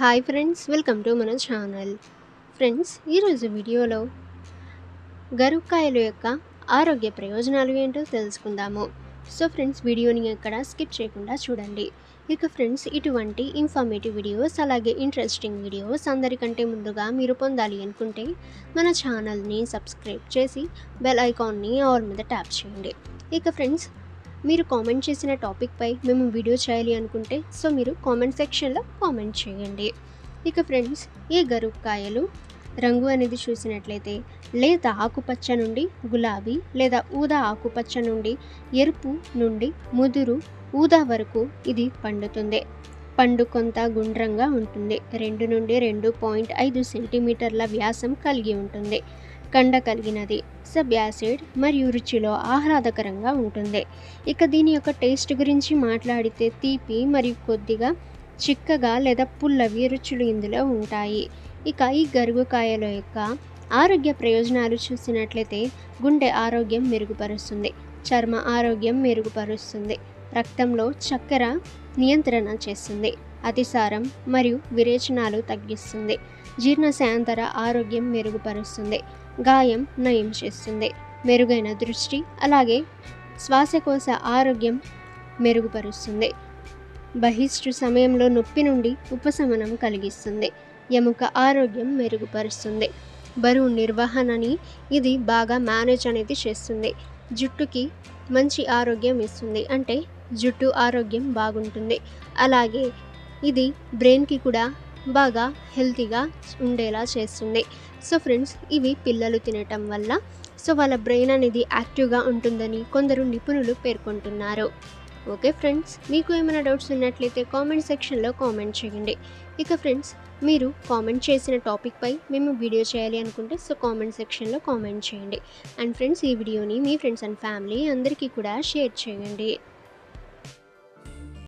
Hi friends, welcome to మన channel. Friends, ఈరోజు వీడియోలో గరుక్కాయల యొక్క ఆరోగ్య ప్రయోజనాలు ఏంటో తెలుసుకుందాము. సో ఫ్రెండ్స్, వీడియోని ఎక్కడ స్కిప్ చేయకుండా చూడండి. ఇక ఫ్రెండ్స్, ఇటువంటి ఇన్ఫర్మేటివ్ వీడియోస్ అలాగే ఇంట్రెస్టింగ్ వీడియోస్ అందరికంటే ముందుగా మీరు పొందాలి అనుకుంటే మన ఛానల్ని సబ్స్క్రైబ్ చేసి బెల్ ఐకాన్ని ఆల్ మీద ట్యాప్ చేయండి. ఇక ఫ్రెండ్స్, మీరు కామెంట్ చేసిన టాపిక్పై మేము వీడియో చేయాలి అనుకుంటే మీరు కామెంట్ సెక్షన్లో కామెంట్ చేయండి. ఇక ఫ్రెండ్స్, ఈ గరుక్కాయలు రంగు అనేది చూసినట్లయితే లేత ఆకుపచ్చ నుండి గులాబీ లేదా ఊదా ఆకుపచ్చ నుండి ఎరుపు నుండి ముదురు ఊదా వరకు ఇది పండుతుంది. పండు కొంత గుండ్రంగా ఉంటుంది. 2 నుండి 2.5 సెంటీమీటర్ల వ్యాసం కలిగి ఉంటుంది. కండ కలిగినది, సబ్ యాసిడ్ మరియు రుచిలో ఆహ్లాదకరంగా ఉంటుంది. ఇక దీని యొక్క టేస్ట్ గురించి మాట్లాడితే తీపి మరియు కొద్దిగా చిక్కగా లేదా పుల్లవి రుచులు ఇందులో ఉంటాయి. ఇక ఈ గరుకుకాయల యొక్క ఆరోగ్య ప్రయోజనాలు చూసినట్లయితే గుండె ఆరోగ్యం మెరుగుపరుస్తుంది, చర్మ ఆరోగ్యం మెరుగుపరుస్తుంది, రక్తంలో చక్కెర నియంత్రణ చేస్తుంది, అతిసారం మరియు విరేచనాలు తగ్గిస్తుంది, జీర్ణశయాంతర ఆరోగ్యం మెరుగుపరుస్తుంది, గాయం నయం చేస్తుంది, మెరుగైన దృష్టి అలాగే శ్వాసకోశ ఆరోగ్యం మెరుగుపరుస్తుంది, బహిష్టు సమయంలో నొప్పి నుండి ఉపశమనం కలిగిస్తుంది, ఎముక ఆరోగ్యం మెరుగుపరుస్తుంది, బరువు నిర్వహణని ఇది బాగా మేనేజ్ అనేది చేస్తుంది, జుట్టుకి మంచి ఆరోగ్యం ఇస్తుంది, అంటే జుట్టు ఆరోగ్యం బాగుంటుంది. అలాగే ఇది బ్రెయిన్కి కూడా బాగా హెల్తీగా ఉండేలా చేస్తుంది. సో ఫ్రెండ్స్, ఇవి పిల్లలు తినటం వల్ల వాళ్ళ బ్రెయిన్ అనేది యాక్టివ్గా ఉంటుందని కొందరు నిపుణులు పేర్కొంటున్నారు. ఓకే ఫ్రెండ్స్, మీకు ఏమైనా డౌట్స్ ఉన్నట్లయితే కామెంట్ సెక్షన్లో కామెంట్ చేయండి. ఇక ఫ్రెండ్స్, మీరు కామెంట్ చేసిన టాపిక్పై మేము వీడియో చేయాలి అనుకుంటే కామెంట్ సెక్షన్లో కామెంట్ చేయండి. అండ్ ఫ్రెండ్స్, ఈ వీడియోని మీ ఫ్రెండ్స్ అండ్ ఫ్యామిలీ అందరికీ కూడా షేర్ చేయండి.